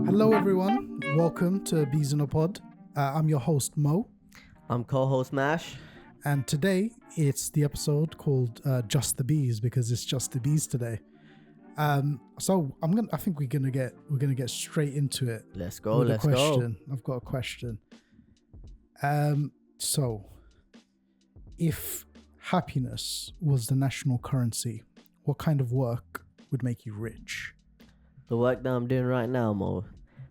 Hello, everyone. Welcome to Bees in a Pod. I'm your host, Mo. I'm co-host Mash. And today it's the episode called Just the Bees because it's just the bees today. So I think we're gonna get straight into it. Let's go. With a Let's question. go. I've got a question. So if happiness was the national currency, what kind of work would make you rich? The work that I'm doing right now, Mo.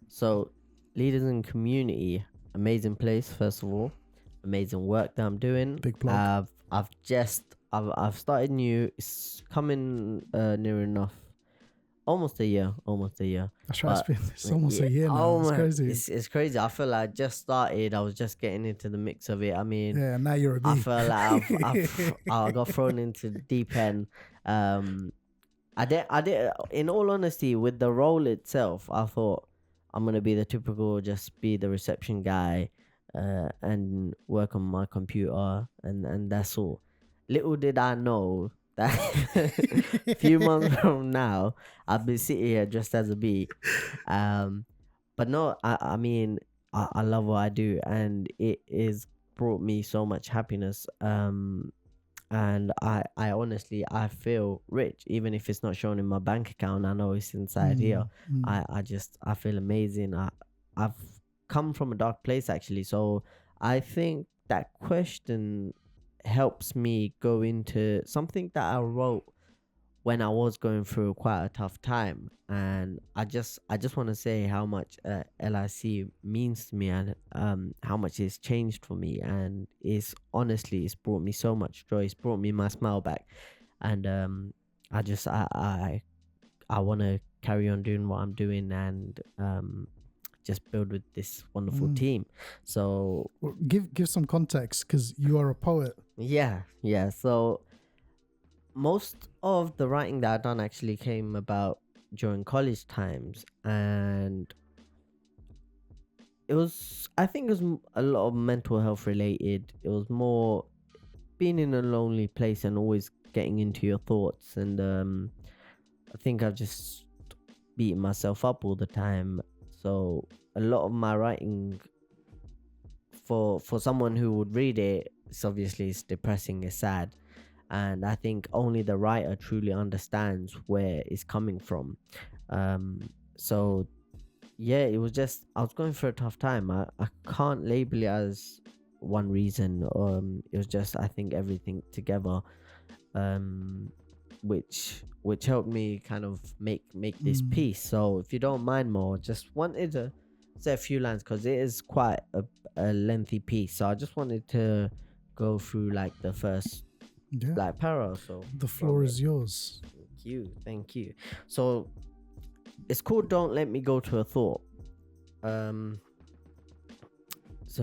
So, leaders in community, amazing place. First of all, amazing work that I'm doing. Big plug. I've started new. It's coming near enough. Almost a year. That's right. It's almost a year now. It's crazy. It's crazy. I feel like I just started. I was just getting into the mix of it. I mean, Yeah, now you're a bee. I feel like I got thrown into the deep end. I did. In all honesty, with the role itself, I thought I'm gonna be the typical, just be the reception guy, and work on my computer, and that's all. Little did I know that a few months from now, I'll be sitting here just as a bee. But no, I mean, I love what I do, and it is brought me so much happiness. And I honestly, I feel rich, even if it's not shown in my bank account. I know it's inside here. I feel amazing. I've come from a dark place, actually. So I think that question helps me go into something that I wrote when I was going through quite a tough time. And I just want to say how much LIC means to me, and how much it's changed for me. And it's brought me so much joy. It's brought me my smile back. And I want to carry on doing what I'm doing, and just build with this wonderful team. So well, give some context, because you are a poet. Yeah. So most of the writing that I've done actually came about during college times, and I think it was a lot of mental health related. It was more being in a lonely place and always getting into your thoughts, and I think I've just beaten myself up all the time. So a lot of my writing, for someone who would read it, it's depressing, it's sad. And I think only the writer truly understands where it's coming from. So yeah, it was just, I was going through a tough time. I can't label it as one reason. It was just, I think, everything together, which helped me kind of make this piece. So if you don't mind, more, just wanted to say a few lines, because it is quite a lengthy piece. So I just wanted to go through like the first like para. So the floor is yours. Thank you. So it's called Don't Let Me Go to a Thought. So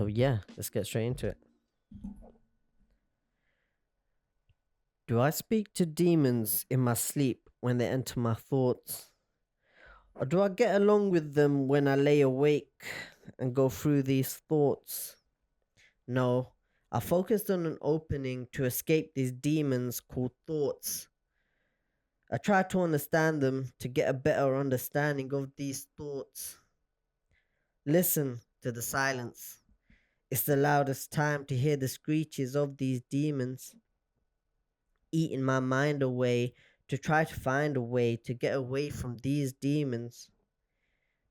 yeah, let's get straight into it. Do I speak to demons in my sleep when they enter my thoughts? Or do I get along with them when I lay awake and go through these thoughts? No, I focused on an opening to escape these demons called thoughts. I try to understand them, to get a better understanding of these thoughts. Listen to the silence. It's the loudest time to hear the screeches of these demons, eating my mind away to try to find a way to get away from these demons.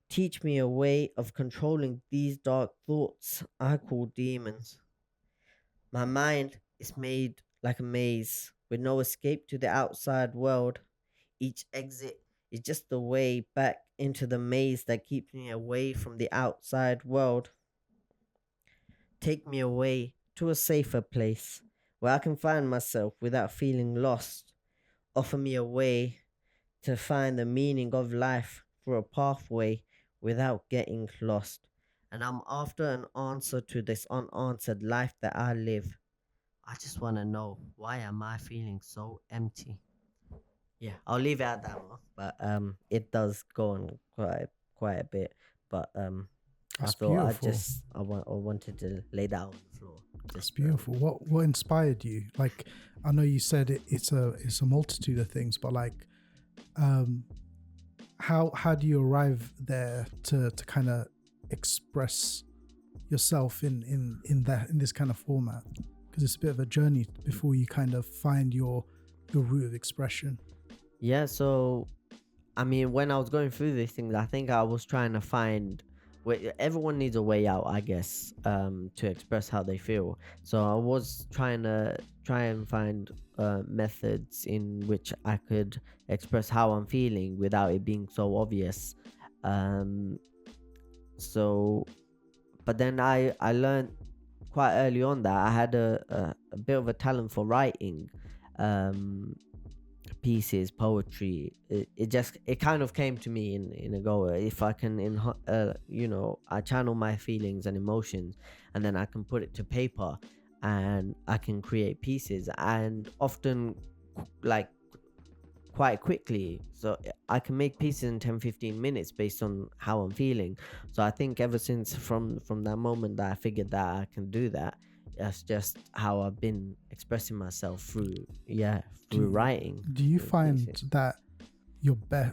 Teach me a way of controlling these dark thoughts I call demons. My mind is made like a maze with no escape to the outside world. Each exit is just the way back into the maze that keeps me away from the outside world. Take me away to a safer place where I can find myself without feeling lost. Offer me a way to find the meaning of life through a pathway without getting lost. And I'm after an answer to this unanswered life that I live. I just want to know, why am I feeling so empty? Yeah, I'll leave it at that one. But it does go on quite a bit. But That's I thought beautiful. I wanted to lay down. floor. That's beautiful. What inspired you? Like, I know you said it's a multitude of things, but like, how do you arrive there to kind of express yourself in this kind of format? Because it's a bit of a journey before you kind of find your route of expression. Yeah, so I mean, when I was going through these things, I think I was trying to find everyone needs a way out, I guess, to express how they feel. So I was trying and find methods in which I could express how I'm feeling without it being so obvious. But then I learned quite early on that I had a bit of a talent for writing pieces, poetry. It kind of came to me in a go. If I can I channel my feelings and emotions, and then I can put it to paper, and I can create pieces, and often like quite quickly. So I can make pieces in 10-15 minutes based on how I'm feeling. So I think ever since from that moment that I figured that I can do that, that's just how I've been expressing myself through writing. Do you find pieces that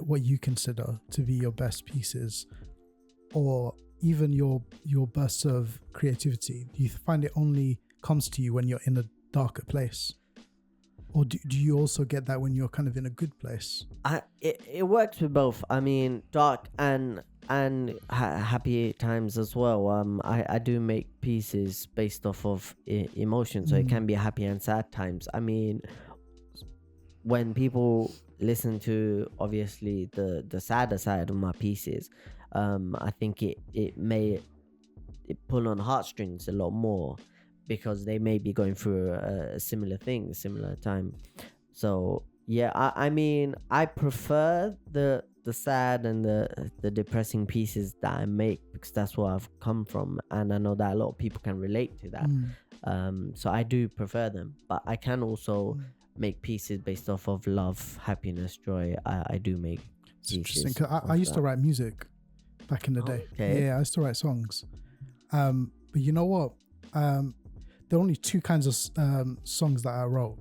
what you consider to be your best pieces, or even your bursts of creativity, do you find it only comes to you when you're in a darker place? Or do you also get that when you're kind of in a good place? It works with both. I mean, dark and happy times as well. I do make pieces based off of emotion, so it can be happy and sad times. I mean, when people listen to obviously the sadder side of my pieces, I think it may pull on heartstrings a lot more, because they may be going through a similar thing, a similar time. So yeah, I mean, I prefer the sad and the depressing pieces that I make, because that's where I've come from, and I know that a lot of people can relate to that. So I do prefer them, but I can also make pieces based off of love, happiness, joy. I do make it's interesting, because I used to write music back in the day. Okay. Yeah, I used to write songs. But you know what? There are only two kinds of songs that I wrote.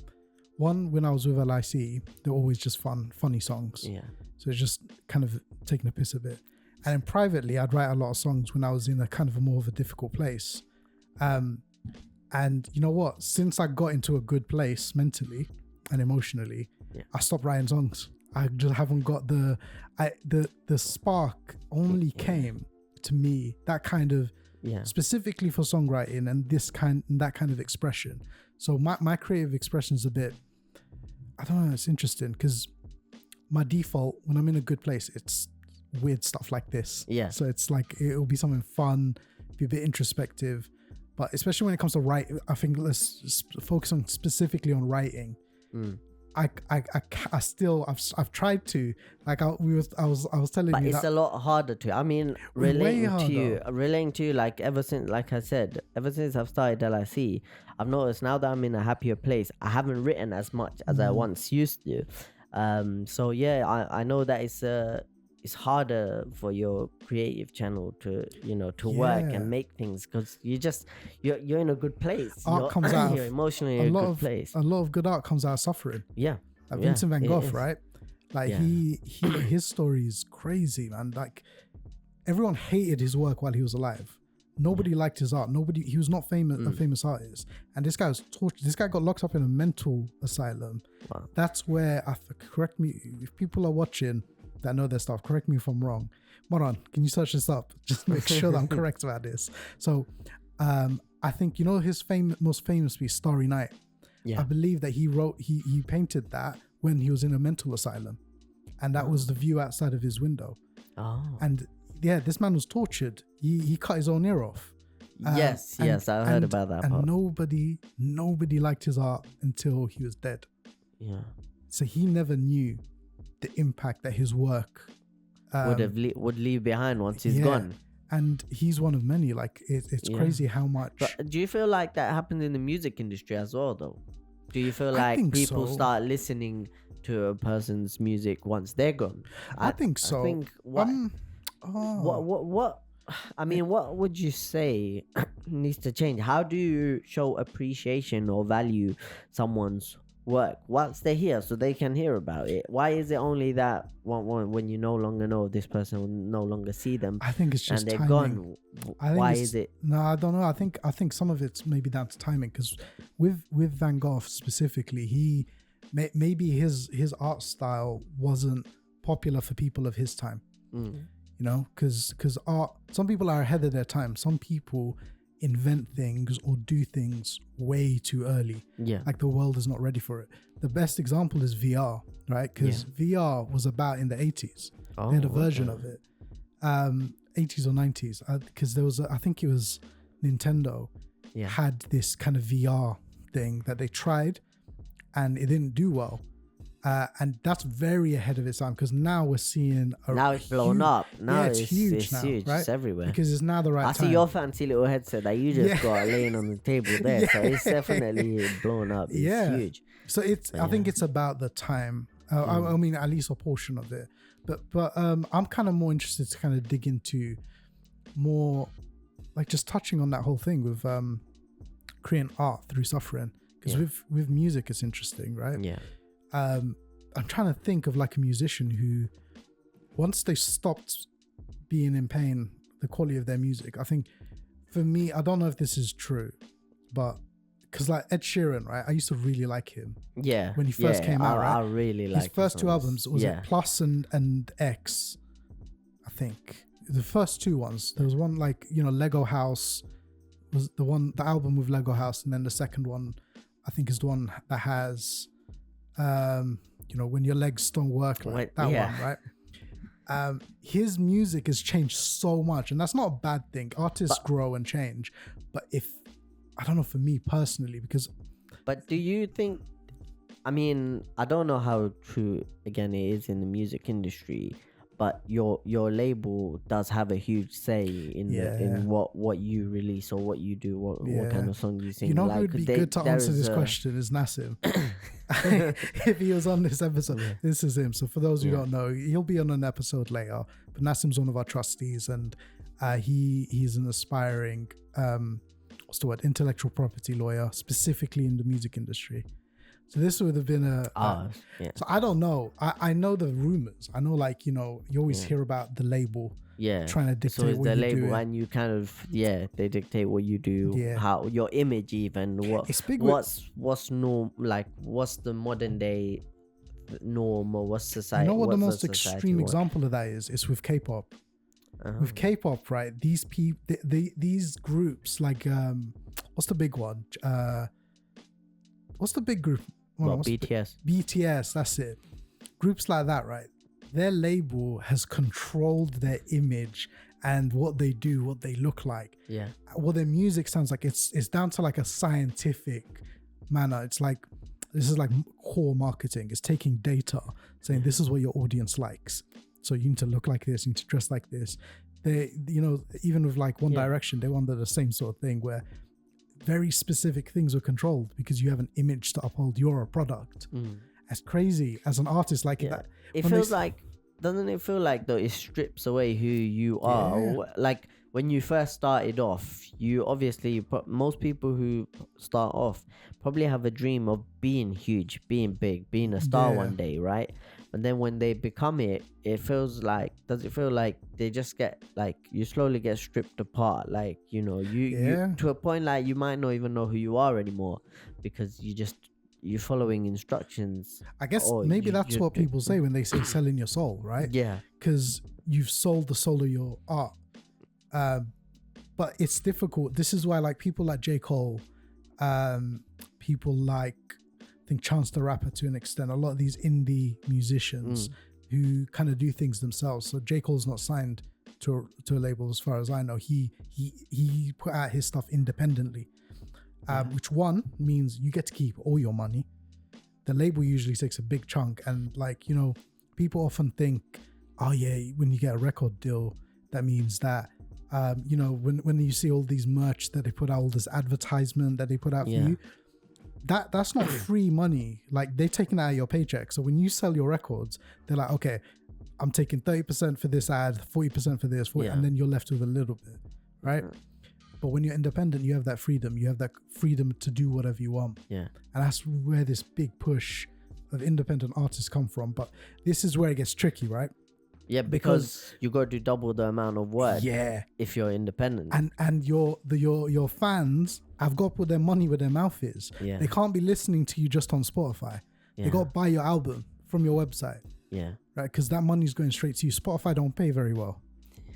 One, when I was with LIC, they're always just funny songs. Yeah. So it's just kind of taking a piss a bit. And then privately, I'd write a lot of songs when I was in a kind of a more of a difficult place. And you know what? Since I got into a good place mentally and emotionally, I stopped writing songs. I just haven't got the spark only came to me, that kind of specifically for songwriting and that kind of expression. So my creative expression is a bit, I don't know, it's interesting, because my default when I'm in a good place, it's weird stuff like this. Yeah. So it's like it'll be something fun, be a bit introspective, but especially when it comes to writing, I think let's focus on specifically on writing. I've tried to, like I was telling but you, it's a lot harder to. I mean, relating to you, like ever since, like I said, ever since I've started LIC, I've noticed now that I'm in a happier place, I haven't written as much as I once used to. So yeah, I know that it's harder for your creative channel to work and make things, because you're in a good place. Art comes out. You're emotionally in a good place. A lot of good art comes out of suffering. Yeah. Like Vincent van Gogh, right? Like his story is crazy, man. Like everyone hated his work while he was alive. Nobody liked his art. He was not a famous artist. And this guy was tortured. This guy got locked up in a mental asylum. Wow. That's where, correct me, if people are watching that know their stuff, correct me if I'm wrong. Moran, can you search this up? Just make sure that I'm correct about this. So I think, his most famous piece, Starry Night. Yeah. I believe that he painted that when he was in a mental asylum. And that was the view outside of his window. Oh. And yeah, this man was tortured. He cut his own ear off. Yes, I heard about that. And nobody liked his art until he was dead. Yeah. So he never knew the impact that his work would leave behind once he's gone. And he's one of many. Like it's crazy how much. But do you feel like that happened in the music industry as well, though? Do you feel like people start listening to a person's music once they're gone? I think so. I think what I mean, what would you say needs to change? How do you show appreciation or value someone's work once they're here so they can hear about it? Why is it only that when you no longer know this person, will no longer see them, I think it's just and they're timing. gone? I think Why it's- is it? No, I don't know. I think some of it's maybe that's timing, because with Van Gogh specifically, he maybe his art style wasn't popular for people of his time. You know, because art, some people are ahead of their time. Some people invent things or do things way too early. Yeah. Like the world is not ready for it. The best example is VR, right? Because VR was about in the 80s. They had a version of it, 80s or 90s, because there was I think it was Nintendo had this kind of VR thing that they tried, and it didn't do well. And that's very ahead of its time, because now we're seeing now it's blown up. Now it's huge it's now, huge. right? It's everywhere. Because it's now the right I time. see your fancy little headset that you just got laying on the table there, so it's definitely blown up. It's huge. So I think it's about the time. I mean, at least a portion of it. But I'm kind of more interested to kind of dig into more, like just touching on that whole thing with creating art through suffering. Because with music, it's interesting, right? Yeah. I'm trying to think of like a musician who, once they stopped being in pain, the quality of their music, I think for me, I don't know if this is true, but because like Ed Sheeran, right? I used to really like him. Yeah. When he first came out, right? I really like his first two albums. Was it Plus and X? I think the first two ones. There was one like, you know, Lego House was the album with Lego House, and then the second one, I think, is the one that has, you know, when your legs don't work, like that one, right? His music has changed so much, and that's not a bad thing. Artists grow and change, but I don't know, for me personally, because. But do you think? I mean, I don't know how true again it is in the music industry, but your label does have a huge say in what you release or what you do, what kind of songs you sing. You know, like, who would be good to answer this question is Nassim. If he was on this episode, this is him. So for those who don't know, he'll be on an episode later. But Nassim's one of our trustees, and he's an aspiring what's the word, intellectual property lawyer, specifically in the music industry. So this would have been So I don't know. I know the rumors. I know, like, you know, you always hear about the label trying to dictate so it's what the you label, do. and you kind of they dictate what you do, how your image, even what's norm, like what's the modern day norm, or what's society. You know what the most extreme extreme example of that is? It's with K-pop. With K-pop, right? These people, these groups, like what's the big one? What's the big group? BTS. BTS, that's it. Groups like that, right? Their label has controlled their image and what they do, what they look like. Yeah. What their music sounds like. It's down to like a scientific manner. It's like, this is like core marketing. It's taking data, saying this is what your audience likes. So you need to look like this, you need to dress like this. They, you know, even with like One Direction, they wanted the same sort of thing where very specific things are controlled because you have an image to uphold. You're a product. That's crazy as an artist. Like that, it feels like, doesn't it feel like though it strips away who you are? Like when you first started off, you obviously, most people who start off probably have a dream of being huge, being big, being a star one day, right? And then when they become it, it feels like, does it feel like they just get, like, you slowly get stripped apart? Like, you know, you to a point like you might not even know who you are anymore because you're following instructions. I guess maybe that's what people say when they say selling your soul, right? Yeah. Because you've sold the soul of your art. But it's difficult. This is why, like, people like J. Cole, people like, I think Chance the Rapper to an extent, a lot of these indie musicians who kind of do things themselves. So J. Cole's not signed to a label as far as I know. He put out his stuff independently, which one means you get to keep all your money. The label usually takes a big chunk, and, like, you know, people often think, oh yeah, when you get a record deal, that means that you know, when you see all these merch that they put out, all this advertisement that they put out for you, that's not free money. Like, they're taking it out of your paycheck. So when you sell your records, they're like, okay, I'm taking 30% for this ad, 40% for this, 40, and then you're left with a little bit, right? But when you're independent, you have that freedom. You have that freedom to do whatever you want. Yeah. And that's where this big push of independent artists come from. But this is where it gets tricky, right? Yeah, because you got to do double the amount of work. Yeah. If you're independent. And your fans have got to put their money where their mouth is. Yeah. They can't be listening to you just on Spotify. Yeah. They got to buy your album from your website. Yeah. Right? Because that money's going straight to you. Spotify don't pay very well.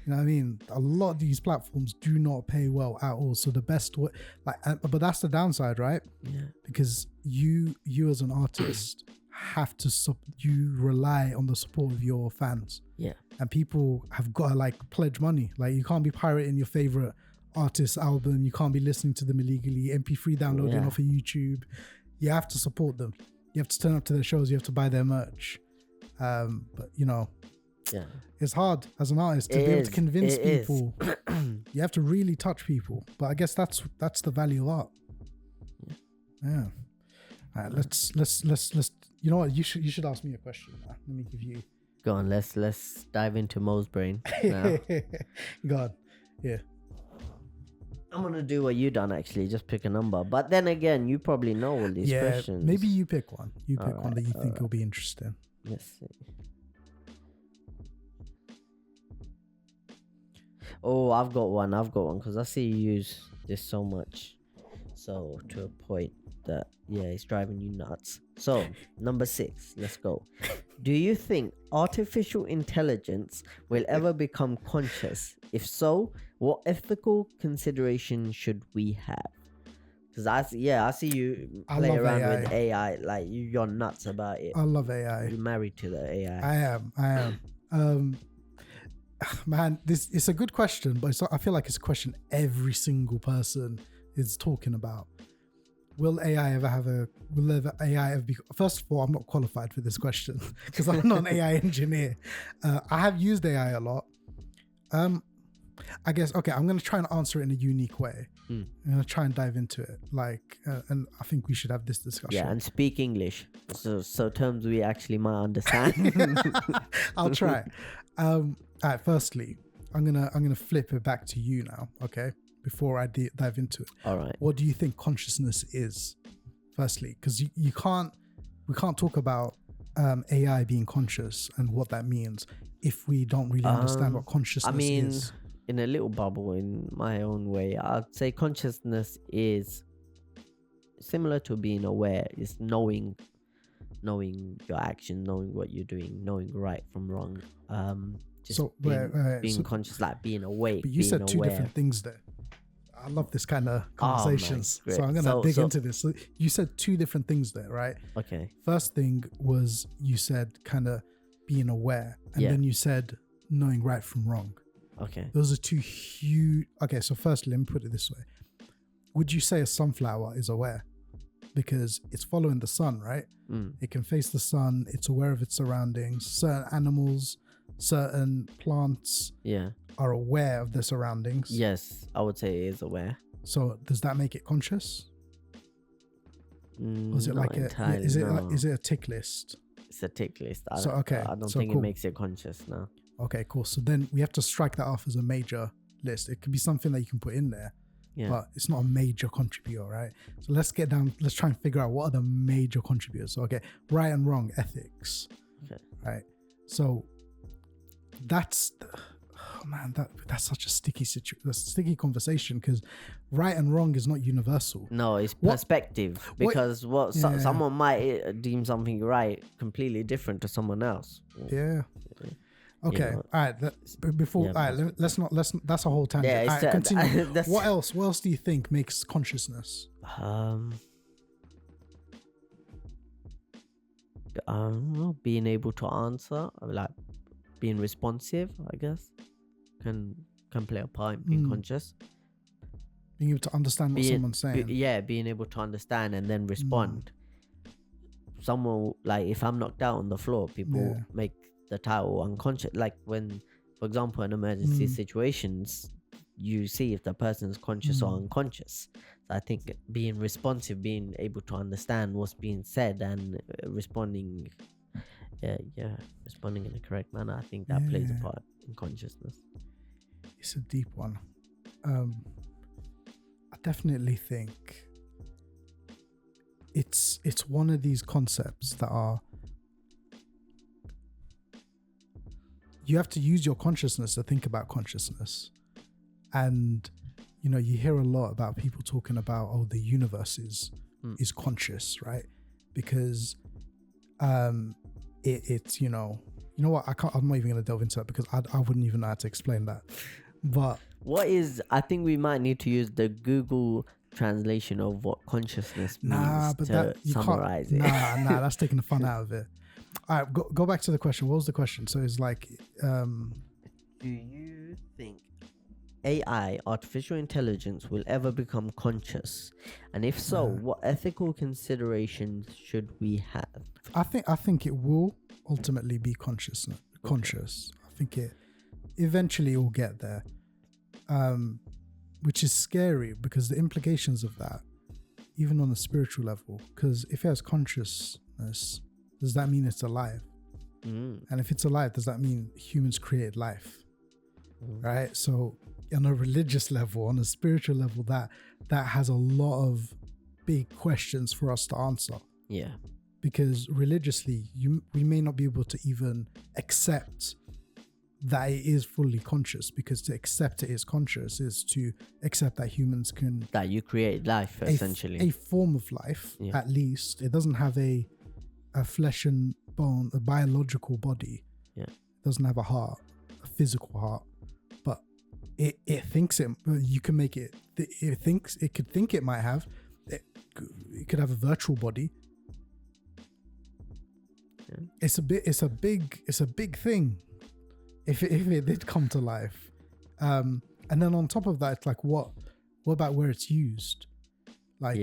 You know what I mean? A lot of these platforms do not pay well at all. So the best way, but that's the downside, right? Yeah. Because you as an artist have to you rely on the support of your fans. Yeah. And people have got to like pledge money. Like you can't be pirating your favorite artist's album. You can't be listening to them illegally. MP3 downloading off of YouTube. You have to support them. You have to turn up to their shows. You have to buy their merch. But you know, it's hard as an artist to be able to convince people. You have to really touch people. But I guess that's the value of art. Yeah. All right, let's. You know what? You should ask me a question. Let me give you. Go on. Let's dive into Mo's brain now. Go on. Yeah. I'm gonna do what you done actually. Just pick a number. But then again, you probably know all these questions. Maybe you pick one. You pick one that you think will be interesting. Let's see. Oh, I've got one because I see you use this so much. So to a point that it's driving you nuts. So number 6, let's go. Do you think artificial intelligence will ever become conscious? If so, what ethical consideration should we have? Because I see you play around with AI. Like you're nuts about it. I love AI. You're married to the AI. I am. Man, it's a good question, but I feel like it's a question every single person is talking about. Will AI ever be? First of all, I'm not qualified for this question because I'm not an AI engineer. I have used AI a lot. I guess, okay, I'm going to try and answer it in a unique way. I'm going to try and dive into it. And I think we should have this discussion. Yeah, and speak English. So terms we actually might understand. I'll try. All right, firstly, I'm gonna flip it back to you now, okay? Before I dive into it. All right. What do you think consciousness is? Firstly, because we can't talk about AI being conscious and what that means if we don't really understand what consciousness is. In a little bubble, in my own way, I'd say consciousness is similar to being aware. It's knowing your action, knowing what you're doing, knowing right from wrong. Being conscious, like being awake. But you said two different things there. I love this kind of conversations. So I'm gonna dig into this. So you said two different things there, right? Okay. First thing was you said kind of being aware, and then you said knowing right from wrong. Okay. Those are two huge. Okay, so firstly, let me put it this way: would you say a sunflower is aware? Because it's following the sun, right? It can face the sun. It's aware of its surroundings. Certain animals, certain plants are aware of their surroundings. Yes, I would say it is aware. So does that make it conscious? Or is it like is it a tick list? It's a tick list. I don't think it makes it conscious now. Okay, cool. So then we have to strike that off as a major list. It could be something that you can put in there. Yeah. But it's not a major contributor, right? So let's try and figure out what are the major contributors. So, okay, right and wrong, ethics. Okay. Right. So that's such a sticky conversation because right and wrong is not universal. No, it's perspective because someone might deem something right completely different to someone else. Yeah. Okay, all right. That's a whole tangent. Yeah, all right, continue. What else do you think makes consciousness? Being able to answer, like being responsive, I guess, can play a part in being conscious. Being able to understand what someone's saying. Being able to understand and then respond. Someone, like if I'm knocked out on the floor, people make the title unconscious. Like when, for example, in emergency situations, you see if the person is conscious or unconscious. So I think being responsive, being able to understand what's being said and responding Yeah, responding in the correct manner. I think that plays a Yeah. part in consciousness. It's a deep one. I definitely think it's one of these concepts that are, you have to use your consciousness to think about consciousness. And you hear a lot about people talking about, oh, the universe is conscious, right? Because it's what, I'm not even going to delve into that because I wouldn't even know how to explain that. But I think we might need to use the Google translation of what consciousness means to summarize it. Nah, that's taking the fun out of it. All right, go back to the question. What was the question? So it's like, do you think AI, artificial intelligence, will ever become conscious? And if so, what ethical considerations should we have? I think it will ultimately be conscious. I think it eventually will get there, which is scary because the implications of that, even on a spiritual level, because if it has consciousness, does that mean it's alive? And if it's alive, does that mean humans created life? Right? So on a religious level, on a spiritual level, that has a lot of big questions for us to answer. Yeah. Because religiously, we may not be able to even accept that it is fully conscious, because to accept it is conscious is to accept that humans can... That you create life, essentially. A form of life, at least. It doesn't have a flesh and bone, a biological body. Yeah. It doesn't have a heart, a physical heart. But it thinks you can make it... It could think it might have. It could have a virtual body. Yeah. It's a big thing. If it did come to life, and then on top of that, it's like what about where it's used? Like,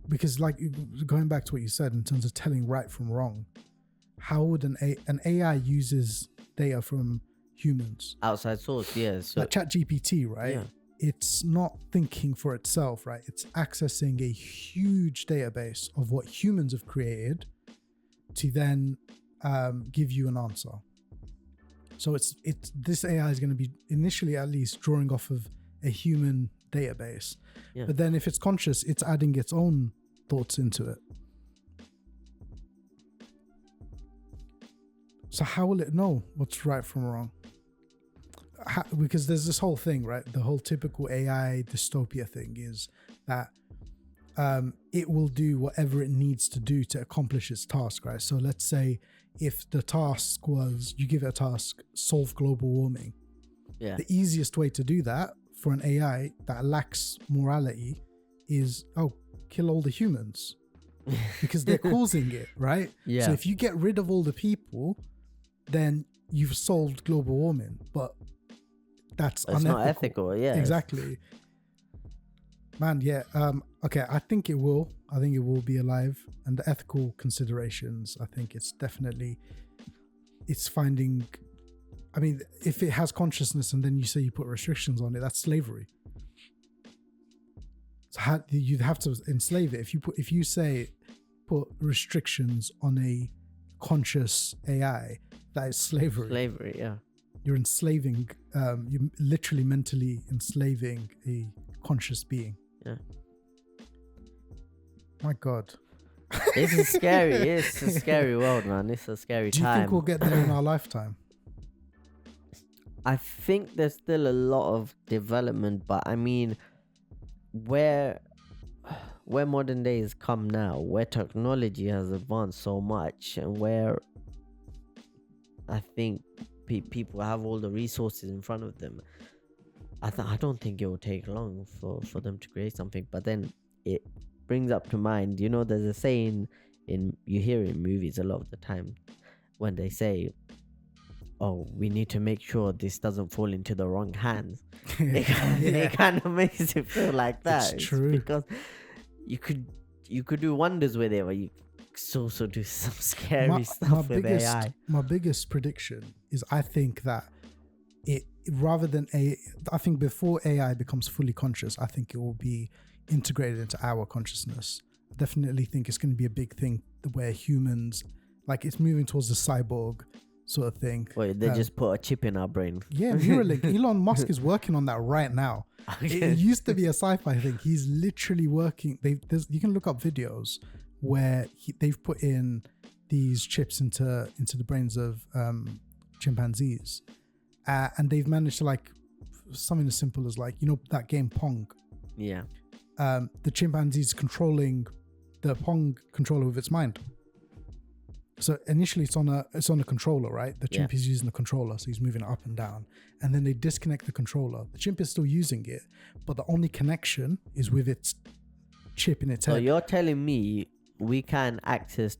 because like going back to what you said in terms of telling right from wrong, how would an AI uses data from humans, outside source? So like ChatGPT, right? Yeah. It's not thinking for itself, right? It's accessing a huge database of what humans have created to then give you an answer. So it's this AI is going to be initially at least drawing off of a human database. Yeah. But then if it's conscious, it's adding its own thoughts into it. So how will it know what's right from wrong? Because there's this whole thing, right? The whole typical AI dystopia thing is that it will do whatever it needs to do to accomplish its task, right? So let's say if the task was, you give it a task, solve global warming. Yeah. The easiest way to do that for an AI that lacks morality is, kill all the humans. Because they're causing it, right? Yeah. So if you get rid of all the people, then you've solved global warming. But that's unethical. Not ethical, yeah. Exactly. Man, yeah. Okay, I think it will be alive. And the ethical considerations, I think it's finding... I mean, if it has consciousness and then you say you put restrictions on it, that's slavery. So you'd have to enslave it. If you say put restrictions on a conscious AI, that is slavery. Slavery, yeah. You're enslaving, you're literally mentally enslaving a conscious being. Yeah. My God. This is scary. It's a scary world, man. It's a scary time. Do you think we'll get there in our lifetime? I think there's still a lot of development, but I mean, where modern days come now, where technology has advanced so much, and where I think people have all the resources in front of them, I don't think it will take long for them to create something. But then it brings up to mind, there's a saying you hear in movies a lot of the time when they say, oh, we need to make sure this doesn't fall into the wrong hands. It kind of makes it feel like that. It's true. Because you could do wonders with it, but you also do some scary stuff with AI. My biggest prediction is I think that I think before AI becomes fully conscious, I think it will be integrated into our consciousness. I definitely think it's going to be a big thing where humans Like it's moving towards the cyborg sort of thing. Wait, they just put a chip in our brain. Yeah, Neuralink. Elon Musk is working on that right now. It used to be a sci-fi thing. He's literally working. You can look up videos where they've put in these chips into the brains of chimpanzees, and they've managed to like something as simple as like, you know, that game Pong. Yeah. The chimpanzee's controlling the Pong controller with its mind. So initially it's on a controller, right? The chimp is using the controller, so he's moving it up and down. And then they disconnect the controller. The chimp is still using it, but the only connection is with its chip in its head. So you're telling me we can access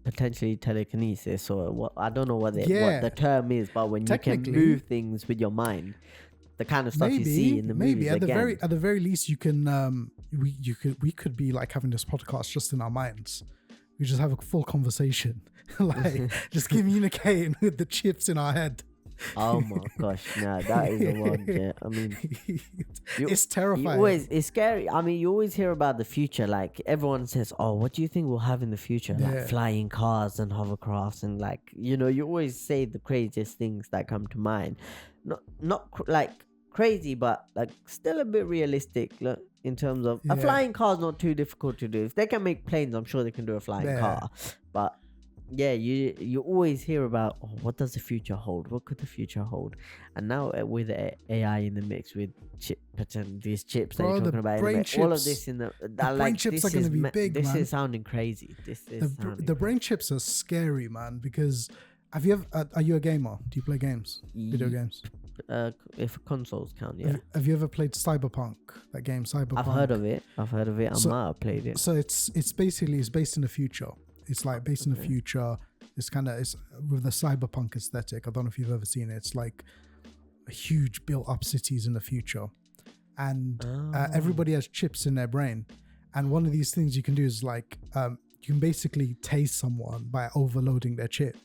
potentially telekinesis, or what? I don't know what the term is, but when you can move things with your mind, the kind of stuff you see in the movies. Maybe at the very least you can we could be like having this podcast just in our minds. We just have a full conversation, like just communicating with the chips in our head. Oh my gosh, no, that is a one. Yeah, I mean, it's terrifying. It's scary. I mean, you always hear about the future. Like everyone says, "Oh, what do you think we'll have in the future?" Yeah. Like flying cars and hovercrafts, and like, you know, you always say the craziest things that come to mind. Not like crazy, but like still a bit realistic. Look, in terms of a flying car is not too difficult to do. If they can make planes, I'm sure they can do a flying car. But yeah, you always hear about, oh, what does the future hold? What could the future hold? And now with AI in the mix, with these chips that you're talking about, all of this in the brain chips are going to be big. This is sounding crazy. The brain chips are scary, man. Because are you a gamer? Do you play games? Video games? If consoles count, yeah. Have you ever played Cyberpunk? That game, Cyberpunk. I've heard of it. I might have played it. So it's based in the future. It's like based in the future. It's with the cyberpunk aesthetic. I don't know if you've ever seen it. It's like huge built up cities in the future, and everybody has chips in their brain. And one of these things you can do is like you can basically tase someone by overloading their chip.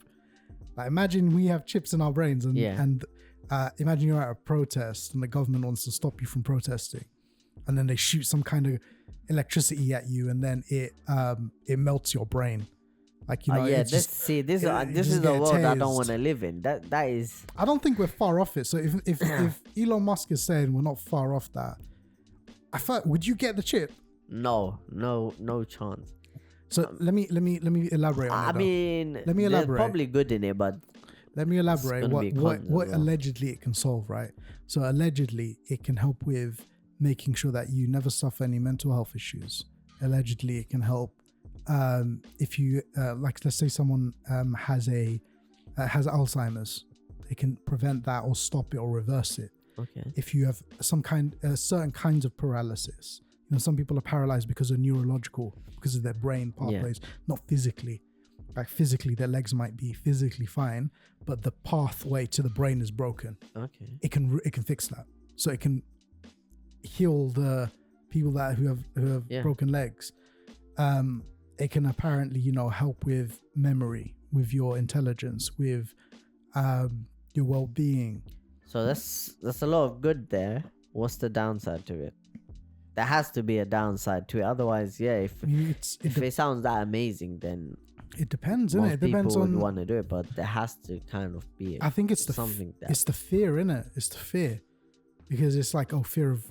Like imagine we have chips in our brains, and imagine you're at a protest and the government wants to stop you from protesting, and then they shoot some kind of electricity at you, and then it melts your brain. Like, you know, this is a world I don't want to live in. That is. I don't think we're far off it. So if Elon Musk is saying we're not far off that, would you get the chip? No chance. So let me elaborate on it. I mean, let me elaborate. There's probably good in it, but let me elaborate what allegedly it can solve, right? So allegedly it can help with making sure that you never suffer any mental health issues. Allegedly it can help if you like, let's say someone has Alzheimer's, it can prevent that or stop it or reverse it. Okay. If you have certain kinds of paralysis, you know, some people are paralyzed because of neurological, because of their brain pathways, not physically. Like physically, their legs might be physically fine, but the pathway to the brain is broken. Okay. It can fix that, so it can heal the people who have broken legs. It can apparently, you know, help with memory, with your intelligence, with your well-being. So that's a lot of good there. What's the downside to it? There has to be a downside to it. Otherwise, if it sounds that amazing, then it depends, innit? It depends people on would want to do it, but there has to kind of be. I think it's something. It's the fear, innit? It's the fear, because it's like fear of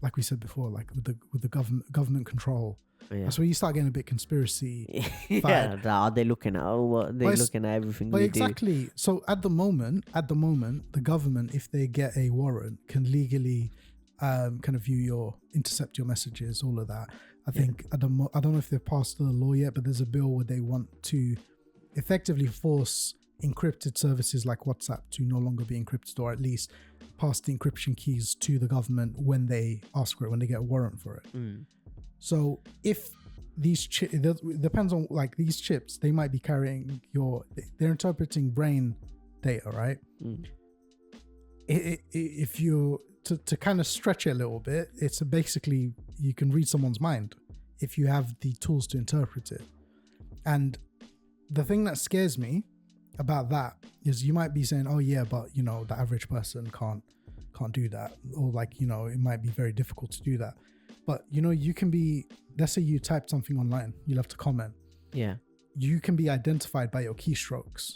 like we said before, like with the government control. Yeah. That's where you start getting a bit conspiracy. Are they looking at looking at everything we exactly. do? So at the moment, the government, if they get a warrant, can legally kind of intercept your messages, all of that. I think I don't know if they've passed the law yet, but there's a bill where they want to effectively force encrypted services like WhatsApp to no longer be encrypted, or at least pass the encryption keys to the government when they ask for it, when they get a warrant for it. So if these it depends on, like, these chips, they might be carrying they're interpreting brain data, right? If you to kind of stretch it a little bit, it's basically you can read someone's mind if you have the tools to interpret it. And the thing that scares me about that is you might be saying, oh yeah, but you know, the average person can't do that, or like, you know, it might be very difficult to do that. But you know, you can be, let's say you typed something online, you'll have to comment. Yeah. you can be identified by your keystrokes.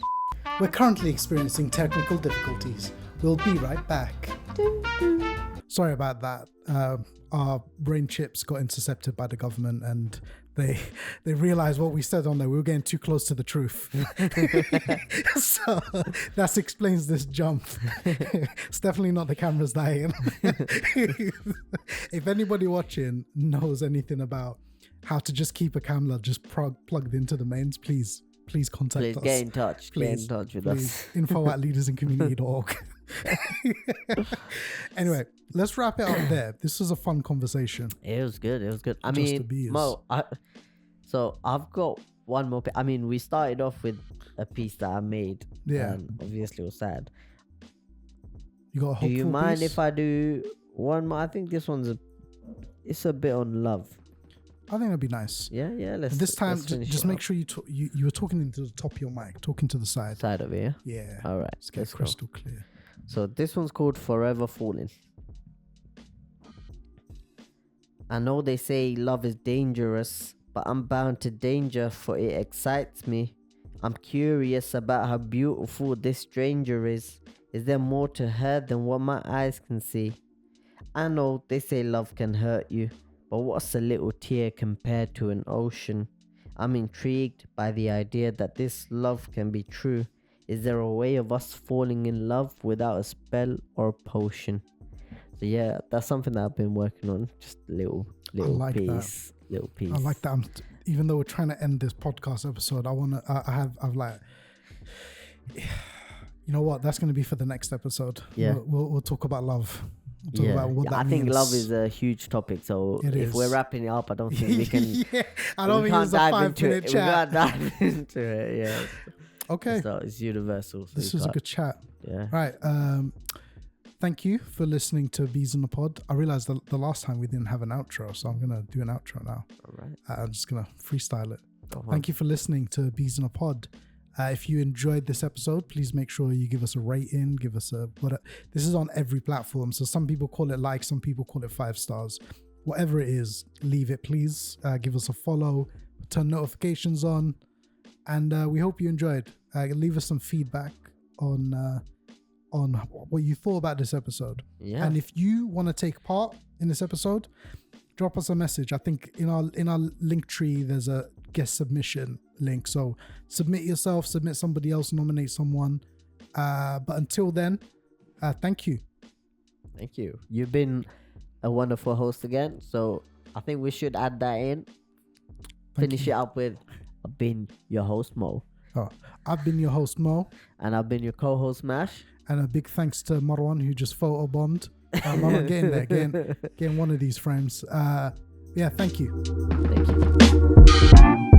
We're currently experiencing technical difficulties. We'll be right back. Sorry about that. Our brain chips got intercepted by the government, and they realized what we said on there. We were getting too close to the truth. So that explains this jump. It's definitely not the cameras dying. If anybody watching knows anything about how to just keep a camera just plugged into the mains, please contact us. Get in touch. Get in touch with us. info@leadersincommunity.org. Anyway, let's wrap it up there. This was a fun conversation. It was good. I Just mean, to be Mo, so I've got one more. I mean, we started off with a piece that I made. Yeah. And obviously, it was sad. You got a hopeful Do you mind piece? if I do one more? I think this one's it's a bit on love. I think that'd be nice. Yeah. Let's. This time, let's finish just it make up. sure you were talking into the top of your mic, talking to the side. Side of it. Yeah. All right. Let's get Let's go. crystal clear. So this one's called Forever Falling. I know they say love is dangerous, but I'm bound to danger, for it excites me. I'm curious about how beautiful this stranger is. Is there more to her than what my eyes can see? I know they say love can hurt you, but what's a little tear compared to an ocean? I'm intrigued by the idea that this love can be true. Is there a way of us falling in love without a spell or a potion? So yeah, that's something that I've been working on. Just a little like piece. Little piece. I like that. Even though we're trying to end this podcast episode, I've like, you know what? That's going to be for the next episode. Yeah. We'll talk about love. We'll talk about what that I means. think love is a huge topic. So It if is. we're wrapping it up, I don't think we can. Yeah, I don't we think can't it's a dive into 5-minute it. chat. We can't dive into it. Yeah. Okay. So it's universal. So This you was a can't- good chat. Yeah. Right. Thank you for listening to Bees in the Pod. I realized the last time we didn't have an outro, so I'm going to do an outro now. All right. I'm just going to freestyle it. Go on. Thank you for listening to Bees in a Pod. If you enjoyed this episode, please make sure you give us a rating, give us a this is on every platform. So some people call it like, some people call it 5 stars. Whatever it is, leave it, please. Give us a follow, turn notifications on, and we hope you enjoyed. Leave us some feedback on what you thought about this episode. Yeah. And if you want to take part in this episode, drop us a message. I think in our link tree there's a guest submission link. So submit yourself, submit somebody else, nominate someone. But until then, thank you. Thank you. You've been a wonderful host again. So I think we should add that in. Finish it up with, I've been your host, Mo. Oh, I've been your host, Mo. And I've been your co-host, Mash. And a big thanks to Marwan, who just photobombed. Marwan, get in there, getting one of these frames. Yeah, thank you. Thank you.